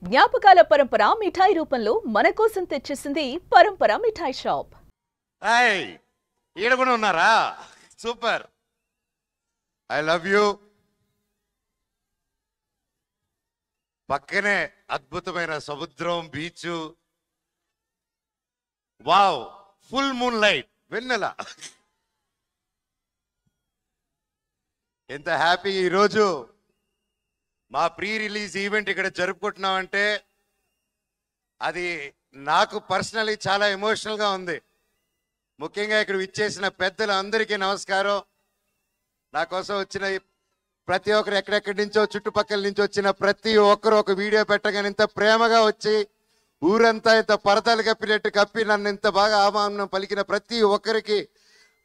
జ్ఞాపకాల పరంపర మిఠాయి రూపంలో మన కోసం తెచ్చేసింది పరంపర మిఠాయి షాప్. ఈడ కూడా ఉన్నారా? సూపర్. I love you. పక్కనే అద్భుతమైన సముద్రం, beach. Wow, full moon light, వెన్నెల. ఎంత హ్యాపీ. ఈరోజు మా ప్రీ రిలీజ్ ఈవెంట్ ఇక్కడ జరుపుకుంటున్నామంటే అది నాకు పర్సనలీ చాలా ఎమోషనల్గా ఉంది. ముఖ్యంగా ఇక్కడ విచ్చేసిన పెద్దలందరికీ నమస్కారం. నా కోసం వచ్చిన ప్రతి ఒక్కరు, ఎక్కడెక్కడి నుంచో చుట్టుపక్కల నుంచి వచ్చిన ప్రతి ఒక్కరు ఒక వీడియో పెట్టగానే ఇంత ప్రేమగా వచ్చి ఊరంతా ఇంత పరదాలు కప్పినట్టు కప్పి నన్ను ఇంత బాగా ఆహ్వానం పలికిన ప్రతి ఒక్కరికి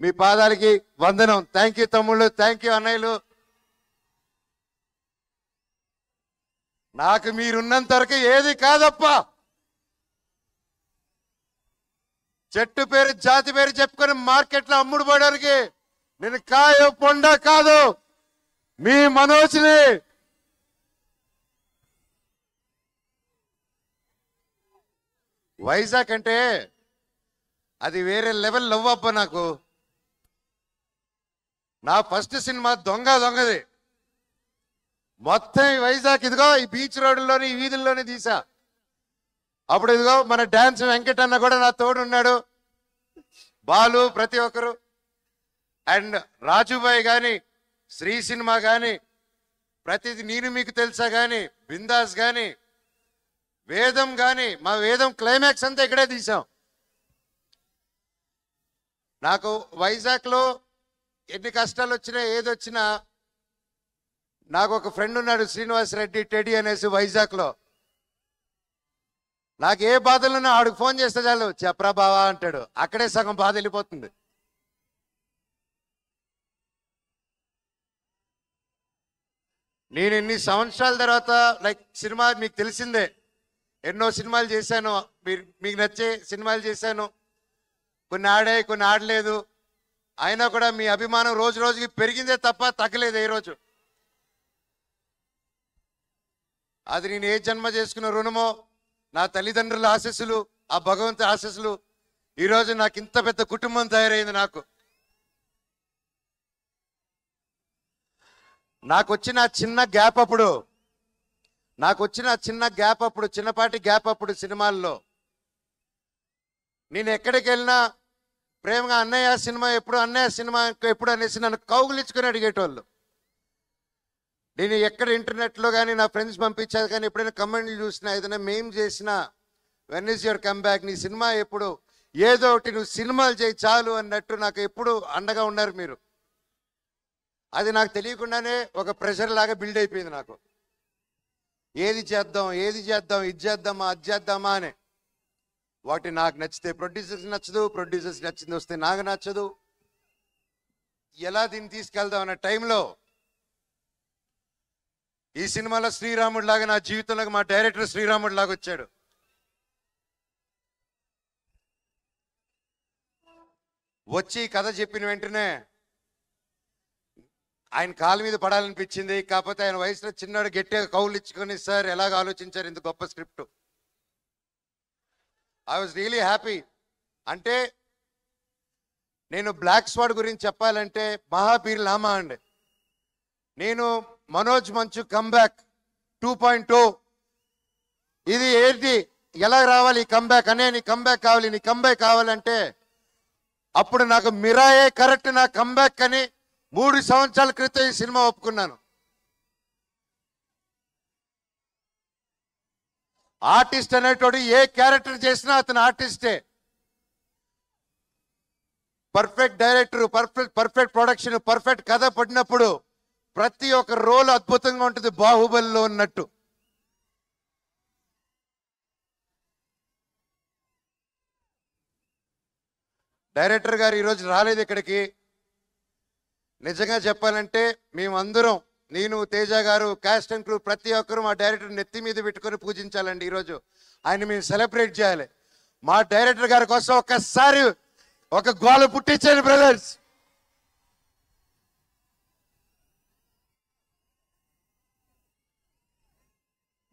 మీ పాదాలకి వందనం. థ్యాంక్ యూ తమ్ముళ్ళు, థ్యాంక్ యూ అన్నయ్యలు. నాకు మీరున్నంత వరకు ఏది కాదప్ప. చెట్టు పేరు, జాతి పేరు చెప్పుకొని మార్కెట్లో అమ్ముడు పోవడానికి నేను కాయ పొండ కాదు, మీ మనోజ్ని. వైజాగ్ అంటే అది వేరే లెవెల్ లవ్ అప్ప. నాకు నా ఫస్ట్ సినిమా దొంగది. మొత్తం ఈ వైజాగ్ ఇదిగో ఈ బీచ్ రోడ్డులోని, ఈ వీధుల్లోనే తీసా. అప్పుడు ఇదిగో మన డాన్స్ వెంకటన్న కూడా నా తోడు ఉన్నాడు, బాలు, ప్రతి ఒక్కరు. అండ్ రాజుబాయ్ కానీ, శ్రీ సినిమా కానీ, ప్రతిది నేను మీకు తెలుసా కానీ, బిందాస్ కానీ, వేదం కానీ, మా వేదం క్లైమాక్స్ అంతా ఇక్కడే తీసాం. నాకు వైజాగ్లో ఎన్ని కష్టాలు వచ్చినా ఏదొచ్చినా నాకు ఒక ఫ్రెండ్ ఉన్నాడు, శ్రీనివాస్ రెడ్డి టెడి అనేసి వైజాగ్లో. నాకు ఏ బాధలున్నా ఆడికి ఫోన్ చేస్తే చాలు, చెప్పరా బావా అంటాడు. అక్కడే సగం బాధ వెళ్ళిపోతుంది. నేను ఎన్ని సంవత్సరాల తర్వాత లైక్ సినిమా మీకు తెలిసిందే, ఎన్నో సినిమాలు చేశాను, మీకు నచ్చే సినిమాలు చేశాను. కొన్ని ఆడాయి, కొన్ని ఆడలేదు. అయినా కూడా మీ అభిమానం రోజు రోజుకి పెరిగిందే తప్ప తగ్గలేదు ఏ రోజు. అది నేను ఏ జన్మ చేసుకున్న రుణమో, నా తల్లిదండ్రుల ఆశీస్సులు, ఆ భగవంతుడి ఆశీస్సులు. ఈరోజు నాకు ఇంత పెద్ద కుటుంబం తయారైంది. నాకు వచ్చిన చిన్న గ్యాప్ అప్పుడు, చిన్నపాటి గ్యాప్ అప్పుడు సినిమాల్లో నేను ఎక్కడికి వెళ్ళినా ప్రేమగా అన్నయ్య సినిమా ఎప్పుడు అనేసి నన్ను కౌగులించుకొని అడిగేటోళ్ళు. నేను ఎక్కడ ఇంటర్నెట్లో కానీ నా ఫ్రెండ్స్ పంపించారు కానీ ఎప్పుడైనా కమెంట్లు చూసినా, ఏదైనా మేం చేసినా, వెన్ ఈజ్ యువర్ కమ్బ్యాక్, నీ సినిమా ఎప్పుడు, ఏదో ఒకటి నువ్వు సినిమాలు చేయి చాలు అన్నట్టు నాకు ఎప్పుడు అండగా ఉన్నారు మీరు. అది నాకు తెలియకుండానే ఒక ప్రెషర్ లాగా బిల్డ్ అయిపోయింది నాకు. ఏది చేద్దాం, ఇది చేద్దామా, అది చేద్దామా అని. వాటి నాకు నచ్చితే ప్రొడ్యూసర్స్ నచ్చదు, ప్రొడ్యూసర్స్ నచ్చింది వస్తే నాకు నచ్చదు. ఎలా దీన్ని తీసుకెళ్దాం అన్న టైంలో ఈ సినిమాలో శ్రీరాముడు లాగా నా జీవితంలోకి మా డైరెక్టర్ శ్రీరాముడు లాగా వచ్చాడు. వచ్చి కథ చెప్పిన వెంటనే ఆయన కాళ్ళ మీద పడాలనిపించింది. కాకపోతే ఆయన వయసులో చిన్నాడు, గట్టిగా కౌలు ఇచ్చుకొని, సార్ ఎలాగ ఆలోచించారు ఇంత గొప్ప script. I was really happy. అంటే నేను బ్లాక్ స్వాడ్ గురించి చెప్పాలంటే మహాపీర్ లామా అండి. నేను మనోజ్ మంచు కంబ్యాక్ 2.0. ఇది ఏంటి, ఎలా రావాలి ఈ కంబ్యాక్ అనే, నీ కంబ్యాక్ కావాలంటే అప్పుడు నాకు మిరాయే కరెక్ట్ నా కంబ్యాక్ అని 3 సంవత్సరాల క్రితం ఈ సినిమా ఒప్పుకున్నాను. ఆర్టిస్ట్ అనేటోడు ఏ క్యారెక్టర్ చేసినా అతను ఆర్టిస్టే. Perfect director, perfect production, perfect కథ పడినప్పుడు ప్రతి ఒక్క రోల్ అద్భుతంగా ఉంటుంది, బాహుబలిలో ఉన్నట్టు. డైరెక్టర్ గారు ఈరోజు రాలేదు ఇక్కడికి. నిజంగా చెప్పాలంటే మేమందరం, నేను, తేజ గారు, కాస్ట్ అండ్ క్రూ, ప్రతి ఒక్కరు మా డైరెక్టర్ నెత్తి మీద పెట్టుకొని పూజించాలండి. ఈరోజు ఆయన మేము సెలబ్రేట్ చేయాలి. మా డైరెక్టర్ గారి కోసం ఒక్కసారి ఒక గోల పుట్టించండి బ్రదర్స్.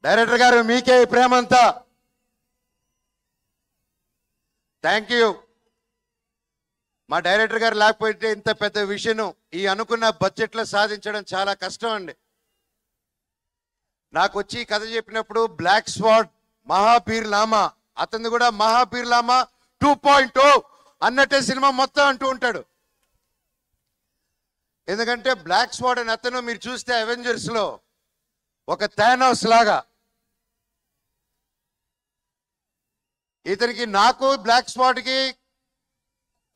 డైరెక్టర్ గారు మీకే ఈ ప్రేమంతా. Thank you. మా డైరెక్టర్ గారు లేకపోతే ఇంత పెద్ద విషయం ఈ అనుకున్న బడ్జెట్లో సాధించడం చాలా కష్టం అండి. నాకు వచ్చి కథ చెప్పినప్పుడు బ్లాక్ స్వాడ్, మహాబీర్ లామా, అతను కూడా మహాబీర్ లామా 2.0 అన్నట్టే సినిమా మొత్తం అంటూ ఉంటాడు. ఎందుకంటే బ్లాక్ స్వాడ్ అని అతను మీరు చూస్తే అవెంజర్స్ లో ఒక థానోస్ లాగా, ఇతనికి నాకు బ్లాక్ స్వాడ్ కి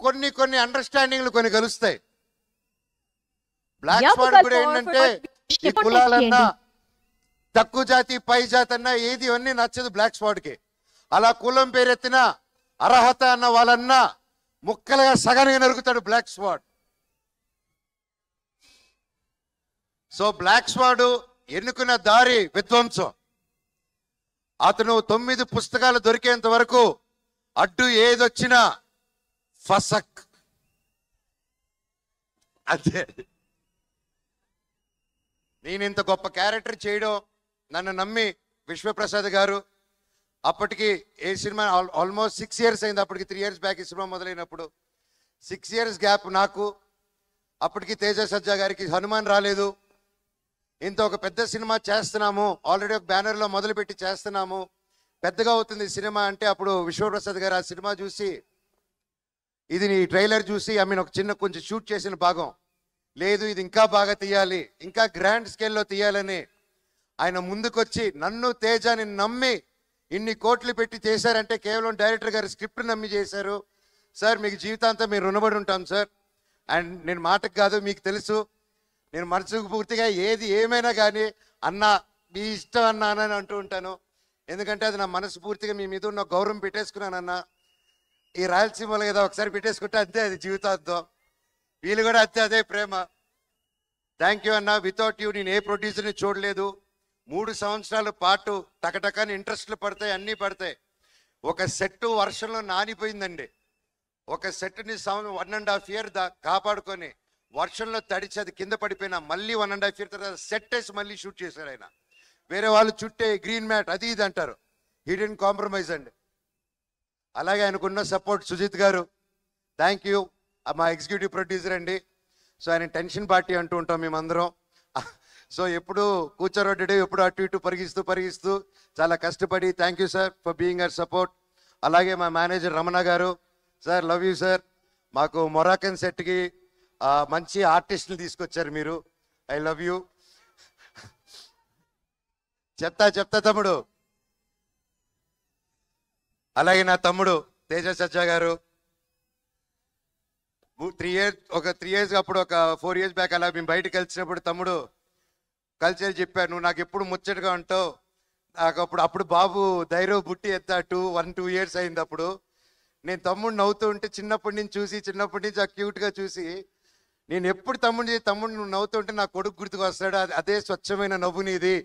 కొన్ని అండర్స్టాండింగ్లు కొన్ని కలుస్తాయి. బ్లాక్ స్వాడ్ కూడా ఏంటంటే ఈ కులాలన్నా తక్కువ జాతి పై జాతి అన్నా ఏది అన్నీ నచ్చదు బ్లాక్ స్వాడ్ కి. అలా కులం పేరెత్తిన అర్హత అన్న వాళ్ళన్నా ముక్కలుగా సగానికి నరుకుతాడు బ్లాక్ స్వాడ్. సో బ్లాక్ స్వాడ్ ఎన్నుకున్న దారి విధ్వంసం. అతను 9 పుస్తకాలు దొరికేంత వరకు అడ్డు ఏదొచ్చినా ఫసక్ అదే. నేను ఇంత గొప్ప క్యారెక్టర్ చేయడం నన్ను నమ్మి విశ్వప్రసాద్ గారు, అప్పటికి ఏ సినిమా ఆల్మోస్ట్ 6 years అయింది, అప్పటికి 3 years బ్యాక్ ఈ సినిమా మొదలైనప్పుడు 6 years గ్యాప్ నాకు. అప్పటికి తేజ సజ్జా గారికి హనుమాన్ రాలేదు. ఇంత ఒక పెద్ద సినిమా చేస్తున్నాము, ఆల్రెడీ ఒక బ్యానర్లో మొదలుపెట్టి చేస్తున్నాము, పెద్దగా అవుతుంది సినిమా అంటే అప్పుడు విశ్వప్రసాద్ గారు ఆ సినిమా చూసి, ఇది నీ ట్రైలర్ చూసి ఒక చిన్న కొంచెం షూట్ చేసిన భాగం లేదు, ఇది ఇంకా బాగా తీయాలి, ఇంకా గ్రాండ్ స్కేల్లో తీయాలని ఆయన ముందుకొచ్చి నన్ను తేజాని నమ్మి ఇన్ని కోట్లు పెట్టి చేశారంటే కేవలం డైరెక్టర్ గారు స్క్రిప్ట్ నమ్మి చేశారు. సార్ మీకు జీవితాంతం మీరు రుణపడి ఉంటాం సార్. అండ్ నేను మాటకు కాదు, మీకు తెలుసు నేను మనసుకు పూర్తిగా ఏది ఏమైనా కానీ అన్న మీ ఇష్టం అన్నా అని అంటూ ఉంటాను. ఎందుకంటే అది నా మనసు పూర్తిగా మీ మీద ఉన్న గౌరవం పెట్టేసుకున్నానన్నా. ఈ రాయలసీమలో ఏదో ఒకసారి పెట్టేసుకుంటే అంతే, అది జీవితార్థం. వీళ్ళు కూడా అంతే, అదే ప్రేమ. థ్యాంక్ యూ అన్న. వితౌట్ యూ నేను ఏ ప్రొడ్యూసర్ని చూడలేదు. 3 సంవత్సరాల పాటు టకటకాని ఇంట్రెస్ట్లు పడతాయి, అన్నీ పడతాయి. ఒక సెట్ వర్షంలో నానిపోయిందండి. ఒక సెట్ని 1.5 year కాపాడుకొని వర్షంలో తడిచి అది కింద పడిపోయినా మళ్ళీ 1.5 year తర్వాత సెట్ వేసి మళ్ళీ షూట్ చేశారు ఆయన. వేరే వాళ్ళు చుట్టే గ్రీన్ మ్యాట్ అది ఇది అంటారు, హీ డిడ్ంట్ కాంప్రమైజ్ అండి. అలాగే ఆయనకున్న సపోర్ట్ సుజిత్ గారు, థ్యాంక్ యూ. మా ఎగ్జిక్యూటివ్ ప్రొడ్యూసర్ అండి. సో ఆయన టెన్షన్ పార్టీ అంటూ ఉంటాం మేమందరం. సో ఎప్పుడు కూర్చోరొడ్డు ఎప్పుడు అటు ఇటు పరిగిస్తూ చాలా కష్టపడి, thank you sir for being our support. అలాగే మా మేనేజర్ రమణ గారు, సార్ లవ్ యూ సార్. మాకు మొరాకన్ సెట్కి మంచి ఆర్టిస్టులు తీసుకొచ్చారు మీరు, ఐ లవ్ యూ. చెప్తా తమ్ముడు. అలాగే నా తమ్ముడు తేజ సజ్జా గారు 3 years అప్పుడు ఒక 4 years బ్యాక్ అలా మేము బయటకు కలిసినప్పుడు తమ్ముడు కలిసి చెప్పాను, నువ్వు నాకు ఎప్పుడు ముచ్చటగా ఉంటావు. నాకు అప్పుడు బాబు ధైర్యం బుట్టి ఎత్తాటు 1-2 years అయింది. అప్పుడు నేను తమ్ముడు నవ్వుతూ ఉంటే చిన్నప్పటి నుంచి ఆ క్యూట్గా చూసి నేను ఎప్పుడు తమ్ముడు నువ్వు నవ్వుతూ ఉంటే నా కొడుకు గుర్తుకు వస్తాడు, అదే స్వచ్ఛమైన నవ్వు నీది,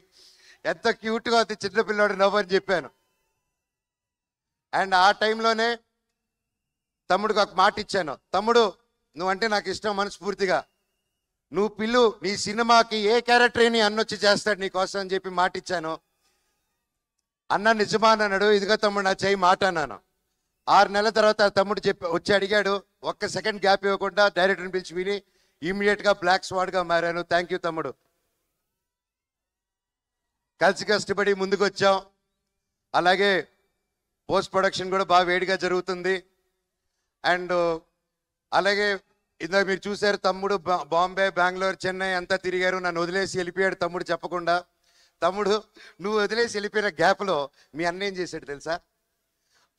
ఎంత క్యూట్గా అది చిన్నపిల్లాడు నవ్వు అని చెప్పాను. అండ్ ఆ టైంలోనే తమ్ముడికి ఒక మాట ఇచ్చాను, తమ్ముడు నువ్వంటే నాకు ఇష్టం మనస్ఫూర్తిగా, నువ్వు పిల్లు నీ సినిమాకి ఏ క్యారెక్టర్ అని అన్నొచ్చి చేస్తాడు నీకోసం అని చెప్పి మాట ఇచ్చాను. అన్న నిజమా అన్నాడు. ఇదిగో తమ్ముడు నా చేయి మాట అన్నాను. 6 నెలల తర్వాత తమ్ముడు వచ్చి అడిగాడు, ఒక్క సెకండ్ గ్యాప్ ఇవ్వకుండా డైరెక్టర్ని పిలిచి విని ఇమీడియట్గా బ్లాక్ స్వాడ్గా మారాను. థ్యాంక్ యూ తమ్ముడు. కలిసి కష్టపడి ముందుకు వచ్చాం. అలాగే పోస్ట్ ప్రొడక్షన్ కూడా బాగా వేడిగా జరుగుతుంది. అండ్ అలాగే ఇందాక మీరు చూశారు తమ్ముడు బాంబే, బెంగళూరు, చెన్నై అంతా తిరిగారు. నన్ను వదిలేసి వెళ్ళిపోయాడు తమ్ముడు చెప్పకుండా. తమ్ముడు నువ్వు వదిలేసి వెళ్ళిపోయిన గ్యాప్లో మీ అన్న ఏం చేశాడు తెలుసా?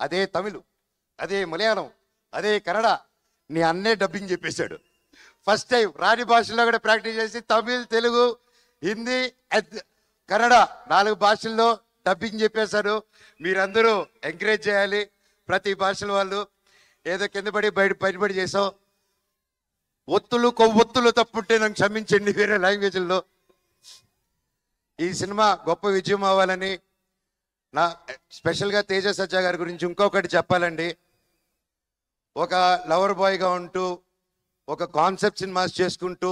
అదే తమిళ్, అదే మలయాళం, అదే కన్నడ నీ అన్నే డబ్బింగ్ చెప్పేశాడు. ఫస్ట్ టైం రాని భాషల్లో కూడా ప్రాక్టీస్ చేసి తమిళ్, తెలుగు, హిందీ, కన్నడ 4 భాషల్లో డబ్బింగ్ చెప్పేశారు. మీరందరూ ఎంకరేజ్ చేయాలి. ప్రతి భాషల వాళ్ళు ఏదో కింద పడి బయటపడి చేసాం. కొవ్వొత్తులు తప్పుంటే నాకు క్షమించండి వేరే లాంగ్వేజ్ల్లో. ఈ సినిమా గొప్ప విజయం అవ్వాలని నా స్పెషల్గా తేజ సజ్జా గారి గురించి ఇంకొకటి చెప్పాలండి. ఒక లవర్ బాయ్గా ఉంటూ ఒక కాన్సెప్ట్ సినిమాస్ చేసుకుంటూ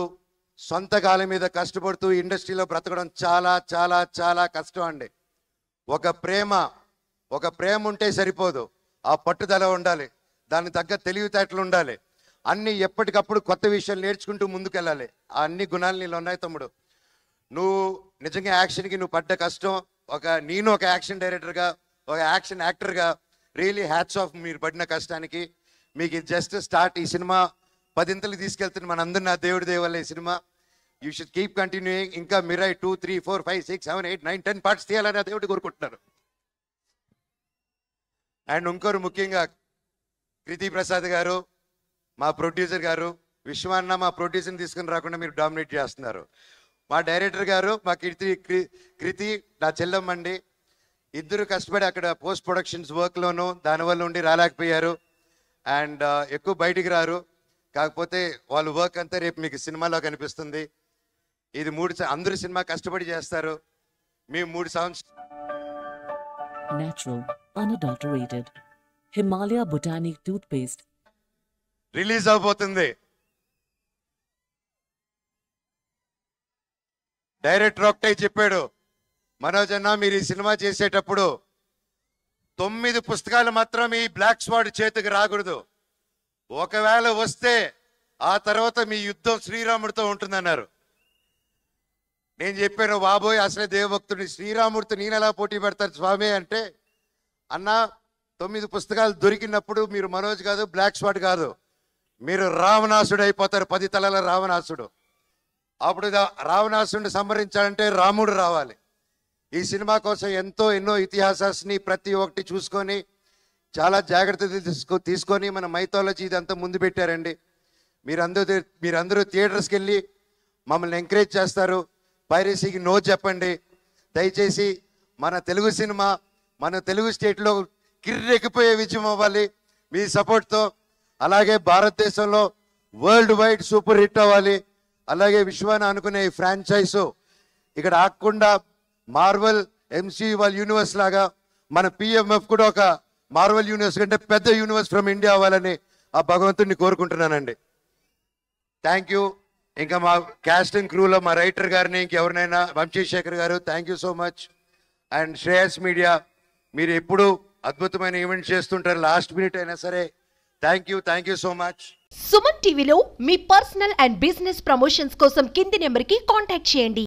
సొంత కాలం మీద కష్టపడుతూ ఇండస్ట్రీలో బ్రతకడం చాలా చాలా చాలా కష్టం అండి. ఒక ప్రేమ ఉంటే సరిపోదు, ఆ పట్టుదల ఉండాలి, దానికి తగ్గ తెలివితేటలు ఉండాలి, అన్ని ఎప్పటికప్పుడు కొత్త విషయాలు నేర్చుకుంటూ ముందుకెళ్ళాలి. ఆ అన్ని గుణాలు నీళ్ళు ఉన్నాయి తమ్ముడు. నువ్వు నిజంగా యాక్షన్కి నువ్వు పడ్డ కష్టం, నేను ఒక యాక్షన్ డైరెక్టర్గా, ఒక యాక్షన్ యాక్టర్గా రియలీ హ్యాట్స్ ఆఫ్ మీరు పడిన కష్టానికి. మీకు ఇది జస్ట్ స్టార్ట్. ఈ సినిమా 10 ఇంతలు తీసుకెళ్తుంది మనందరూ, నా దేవుడి దేవల్ల ఈ cinema. You should keep continuing. ఇంకా మిరాయ్ 2, 3, 4, 5, 6, 7, 8, 9, 10 పార్ట్స్ తీయాలని ఆ దేవుడి కోరుకుంటున్నారు. అండ్ ఇంకోరు ముఖ్యంగా కృతి ప్రసాద్ గారు, మా ప్రొడ్యూసర్ గారు, విశ్వాన్న మా ప్రొడ్యూసర్ని తీసుకుని రాకుండా మీరు డామినేట్ చేస్తున్నారు. మా డైరెక్టర్ గారు, మా కృతి నా చెల్లెమ్మండి. ఇద్దరు కష్టపడి అక్కడ పోస్ట్ ప్రొడక్షన్స్ వర్క్లోనూ దానివల్ల ఉండి రాలేకపోయారు. అండ్ ఎక్కువ బయటికి రారు. కాకపోతే వాళ్ళ వర్క్ అంతా రేపు మీకు సినిమాలో కనిపిస్తుంది. ఇది అందరూ సినిమా కష్టపడి చేస్తారు. మేము 3 సంవత్సరాలు Natural, unadulterated. Himalaya Botanic Toothpaste. Release అవబోతుంది. డైరెక్టర్ ఒకటే చెప్పాడు, మనోజ్ అన్న మీరు ఈ సినిమా చేసేటప్పుడు 9 పుస్తకాలు మాత్రం ఈ బ్లాక్ స్వాడ్ చేతికి రాకూడదు. ఒకవేళ వస్తే ఆ తర్వాత మీ యుద్ధం శ్రీరాముడితో ఉంటుందన్నారు. నేను చెప్పాను, బాబోయ్ అసలే దేవభక్తుడిని, శ్రీరాముడితో నేను ఎలా పోటీ పెడతారు స్వామి అంటే, అన్న 9 పుస్తకాలు దొరికినప్పుడు మీరు మనోజ్ కాదు, బ్లాక్ స్వాడ్ కాదు, మీరు రావణాసుడు అయిపోతారు, 10 తలల రావణాసుడు. అప్పుడు రావణాసుడిని సంహరించాలంటే రాముడు రావాలి. ఈ సినిమా కోసం ఎన్నో ఇతిహాసాన్ని ప్రతి ఒక్కటి చూసుకొని చాలా జాగ్రత్తలు తీసుకొని మన మైథాలజీ ఇదంతా ముందు పెట్టారండి. మీరందరూ థియేటర్స్కి వెళ్ళి మమ్మల్ని ఎంకరేజ్ చేస్తారు. పైరసీకి నో చెప్పండి దయచేసి. మన తెలుగు సినిమా మన తెలుగు స్టేట్లో కిర్రెక్కిపోయే విజయం అవ్వాలి మీ సపోర్ట్తో. అలాగే భారతదేశంలో వరల్డ్ వైడ్ సూపర్ హిట్ అవ్వాలి. అలాగే విశ్వాన్ని అనుకునే ఈ ఫ్రాంచైజు ఇక్కడ ఆగకుండా మార్వెల్ ఎంసీ వాళ్ళ యూనివర్స్ లాగా మన పిఎంఎఫ్ కూడా ఒక మార్వెల్ యూనివర్స్ కంటే పెద్ద యూనివర్స్ ఫ్రమ్ ఇండియా అవ్వాలని ఆ భగవంతుడిని కోరుకుంటున్నానండి. Thank you. ఇంకా మా క్యాస్ట్ అండ్ క్రూలో మా రైటర్ గారిని ఇంకెవరినైనా, వంశీశేఖర్ గారు thank you so much. And Shreyas media, మీరు ఎప్పుడు అద్భుతమైన ఈవెంట్స్ చేస్తుంటారు, లాస్ట్ మినిట్ అయినా సరే thank you so much. Suman టీవీలో మీ పర్సనల్ అండ్ బిజినెస్ ప్రమోషన్స్ కోసం కింది నెంబర్కి కాంటాక్ట్ చేయండి.